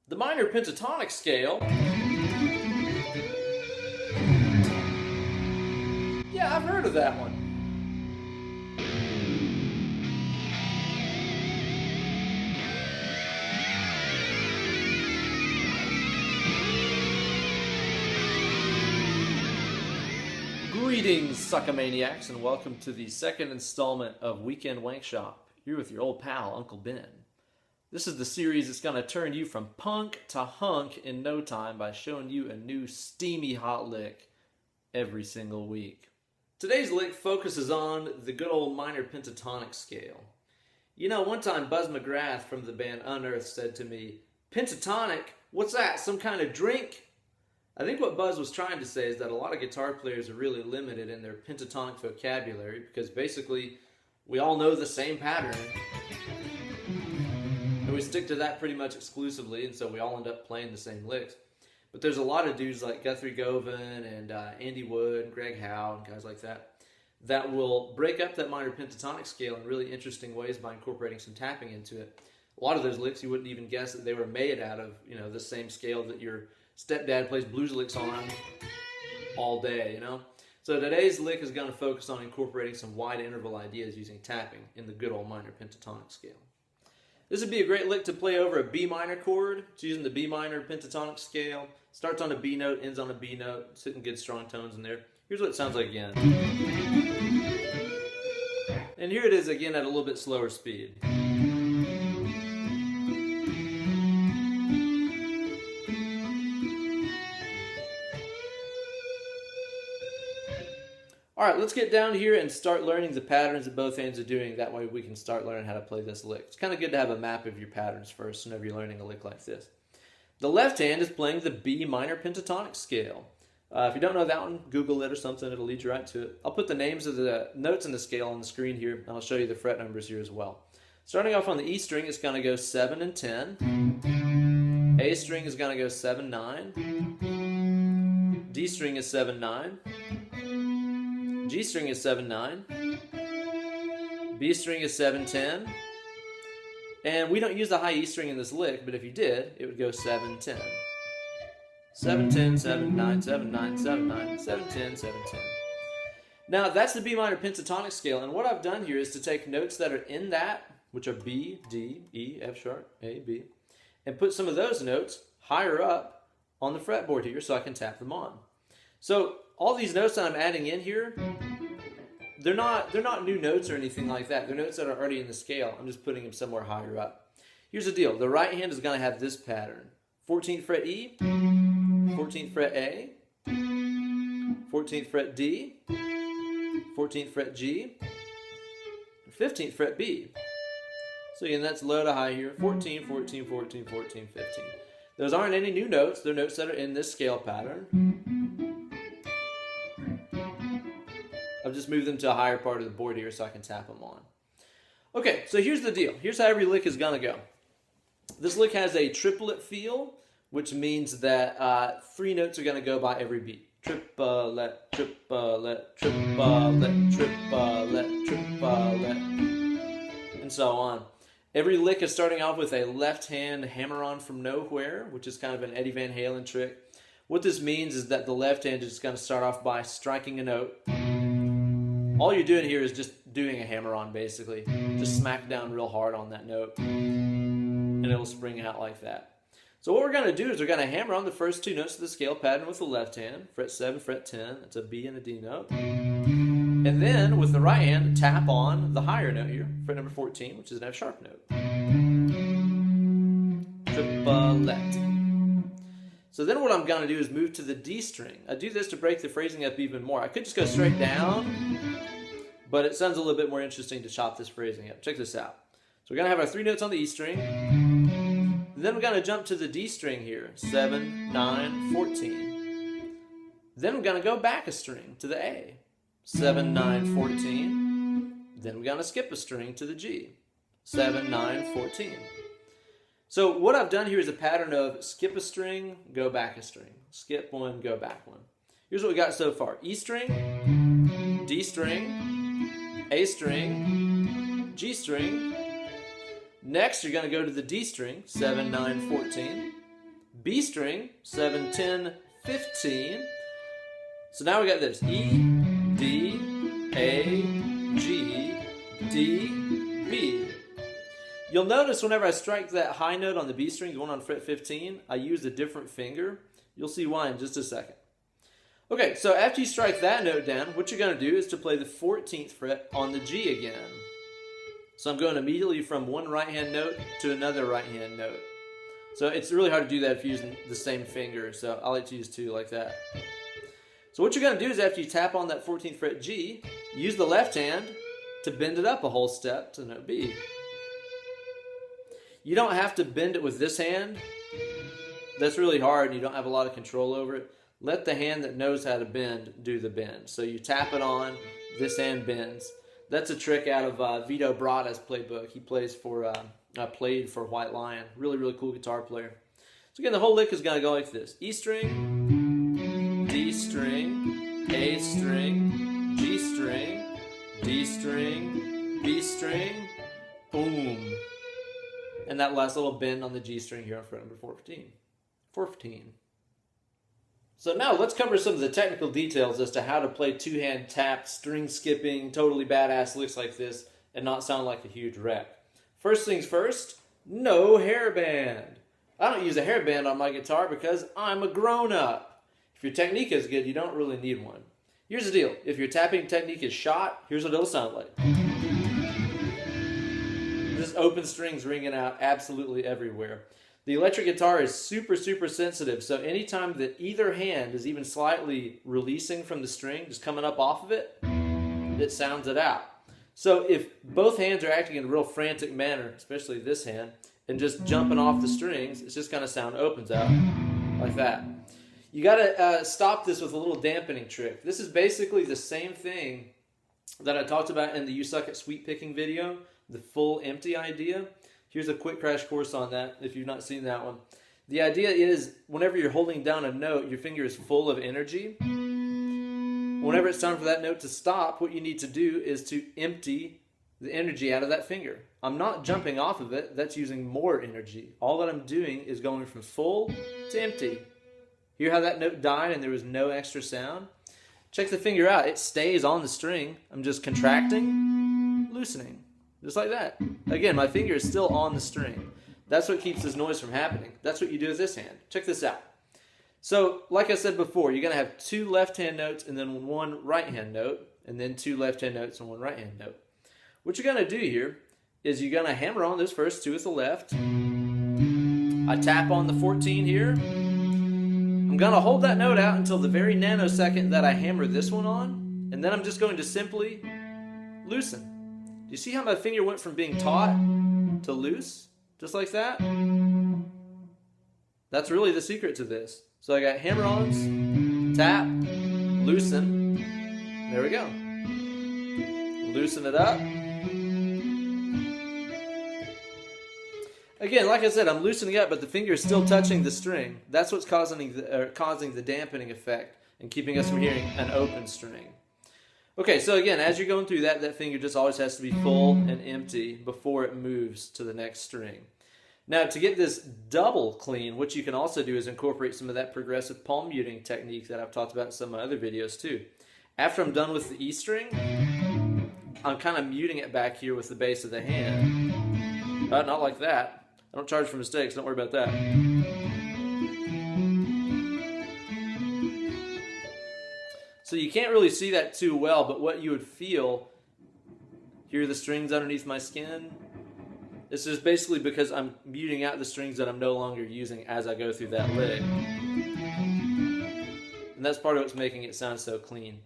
The minor pentatonic scale. Yeah, I've heard of that one. Greetings, Suckamaniacs, and welcome to the second installment of Weekend Wankshop. Here with your old pal, Uncle Ben. This is the series that's going to turn you from punk to hunk in no time by showing you a new steamy hot lick every single week. Today's lick focuses on the good old minor pentatonic scale. You know, one time Buzz McGrath from the band Unearth said to me, "Pentatonic? What's that, some kind of drink?" I think what Buzz was trying to say is that a lot of guitar players are really limited in their pentatonic vocabulary because basically we all know the same pattern. And we stick to that pretty much exclusively, and so we all end up playing the same licks. But there's a lot of dudes like Guthrie Govan and Andy Wood and Greg Howe and guys like that that will break up that minor pentatonic scale in really interesting ways by incorporating some tapping into it. A lot of those licks you wouldn't even guess that they were made out of, you know, the same scale that your stepdad plays blues licks on all day, you know? So today's lick is going to focus on incorporating some wide interval ideas using tapping in the good old minor pentatonic scale. This would be a great lick to play over a B minor chord. It's using the B minor pentatonic scale. Starts on a B note, ends on a B note. It's hitting good strong tones in there. Here's what it sounds like again. And here it is again at a little bit slower speed. Alright, let's get down here and start learning the patterns that both hands are doing. That way we can start learning how to play this lick. It's kind of good to have a map of your patterns first whenever you're learning a lick like this. The left hand is playing the B minor pentatonic scale. If you don't know that one, Google it or something. It'll lead you right to it. I'll put the names of the notes in the scale on the screen here, and I'll show you the fret numbers here as well. Starting off on the E string, it's going to go 7 and 10. A string is going to go 7, 9. D string is 7, 9. G string is 7, 9. B string is 7, 10. And we don't use the high E string in this lick, but if you did, it would go 7, 10. 7, 10, 7, 9, 7, 9, 7, 9, 7, 10, 7, 10. Now that's the B minor pentatonic scale, and what I've done here is to take notes that are in that, which are B, D, E, F sharp, A, B, and put some of those notes higher up on the fretboard here so I can tap them on. So all these notes that I'm adding in here, they're not new notes or anything like that. They're notes that are already in the scale. I'm just putting them somewhere higher up. Here's the deal. The right hand is going to have this pattern. 14th fret E, 14th fret A, 14th fret D, 14th fret G, 15th fret B. So again, that's low to high here. 14, 14, 14, 14, 15. Those aren't any new notes. They're notes that are in this scale pattern. I've just moved them to a higher part of the board here so I can tap them on. Okay, so here's the deal. Here's how every lick is going to go. This lick has a triplet feel, which means that 3 notes are going to go by every beat. Triplet, triplet, triplet, triplet, triplet, and so on. Every lick is starting off with a left hand hammer-on from nowhere, which is kind of an Eddie Van Halen trick. What this means is that the left hand is going to start off by striking a note. All you're doing here is just doing a hammer-on, basically. Just smack down real hard on that note, and it'll spring out like that. So what we're going to do is we're going to hammer on the first 2 notes of the scale pattern with the left hand. Fret 7, fret 10. That's a B and a D note. And then, with the right hand, tap on the higher note here, fret number 14, which is an F sharp note. Triplet. So then what I'm going to do is move to the D string. I do this to break the phrasing up even more. I could just go straight down, but it sounds a little bit more interesting to chop this phrasing up. Check this out. So we're going to have our 3 notes on the E string. Then we're going to jump to the D string here. 7, 9, 14. Then we're going to go back a string to the A. 7, 9, 14. Then we're going to skip a string to the G. 7, 9, 14. So what I've done here is a pattern of skip a string, go back a string. Skip one, go back one. Here's what we got so far. E string, D string, A string, G string. Next, you're going to go to the D string, 7, 9, 14. B string, 7, 10, 15. So now we got this, E, D, A, G, D, B. You'll notice whenever I strike that high note on the B string, the one on fret 15, I use a different finger. You'll see why in just a second. Okay, so after you strike that note down, what you're going to do is to play the 14th fret on the G again. So I'm going immediately from one right hand note to another right hand note. So it's really hard to do that if you're using the same finger, so I like to use two like that. So what you're going to do is after you tap on that 14th fret G, use the left hand to bend it up a whole step to note B. You don't have to bend it with this hand. That's really hard and you don't have a lot of control over it. Let the hand that knows how to bend do the bend. So you tap it on, this hand bends. That's a trick out of Vito Bratta's playbook. He plays for, played for White Lion. Really, really cool guitar player. So again, the whole lick is going to go like this. E string, D string, A string, G string, D string, B string, boom. And that last little bend on the G string here on fret number 14. 14. So now let's cover some of the technical details as to how to play two-hand tapped, string skipping, totally badass licks like this and not sound like a huge wreck. First things first, no hairband. I don't use a hairband on my guitar because I'm a grown-up. If your technique is good, you don't really need one. Here's the deal. If your tapping technique is shot, here's what it'll sound like. Just open strings ringing out absolutely everywhere. The electric guitar is super, super sensitive, so anytime that either hand is even slightly releasing from the string, just coming up off of it, it sounds it out. So if both hands are acting in a real frantic manner, especially this hand, and just jumping off the strings, it's just going to sound opens out like that. You got to stop this with a little dampening trick. This is basically the same thing that I talked about in the You Suck at Sweep Picking video, the full empty idea. Here's a quick crash course on that if you've not seen that one. The idea is whenever you're holding down a note, your finger is full of energy. Whenever it's time for that note to stop, what you need to do is to empty the energy out of that finger. I'm not jumping off of it. That's using more energy. All that I'm doing is going from full to empty. Hear how that note died and there was no extra sound? Check the finger out. It stays on the string. I'm just contracting, loosening. Just like that. Again, my finger is still on the string. That's what keeps this noise from happening. That's what you do with this hand. Check this out. So, like I said before, you're going to have two left-hand notes and then one right-hand note, and then two left-hand notes and one right-hand note. What you're going to do here is you're going to hammer on those first two with the left. I tap on the 14 here. I'm going to hold that note out until the very nanosecond that I hammer this one on, and then I'm just going to simply loosen. Do you see how my finger went from being taut to loose? Just like that? That's really the secret to this. So I got hammer-ons, tap, loosen. There we go. Loosen it up. Again, like I said, I'm loosening up, but the finger is still touching the string. That's what's causing the dampening effect and keeping us from hearing an open string. Okay, so again, as you're going through that, that finger just always has to be full and empty before it moves to the next string. Now, to get this double clean, what you can also do is incorporate some of that progressive palm muting technique that I've talked about in some of my other videos too. After I'm done with the E string, I'm kind of muting it back here with the base of the hand. Not like that. I don't charge for mistakes, don't worry about that. So you can't really see that too well, but what you would feel, hear the strings underneath my skin? This is basically because I'm muting out the strings that I'm no longer using as I go through that lick. And that's part of what's making it sound so clean.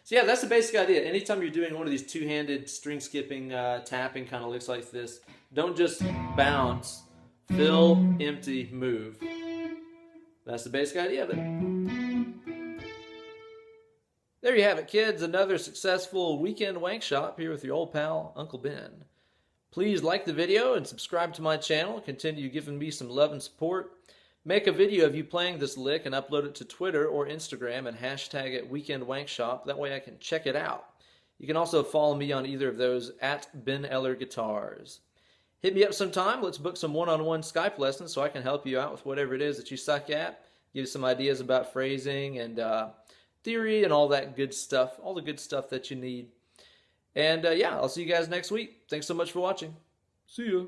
So yeah, that's the basic idea. Anytime you're doing one of these two-handed string skipping, tapping kind of licks like this, don't just bounce, fill, empty, move. That's the basic idea of it. There you have it, kids. Another successful weekend Wankshop here with your old pal, Uncle Ben. Please like the video and subscribe to my channel. Continue giving me some love and support. Make a video of you playing this lick and upload it to Twitter or Instagram and hashtag it Weekend Wankshop. That way I can check it out. You can also follow me on either of those at Ben Eller Guitars. Hit me up sometime. Let's book some one-on-one Skype lessons so I can help you out with whatever it is that you suck at. Give you some ideas about phrasing and theory and all that good stuff. All the good stuff that you need. And yeah, I'll see you guys next week. Thanks so much for watching. See ya.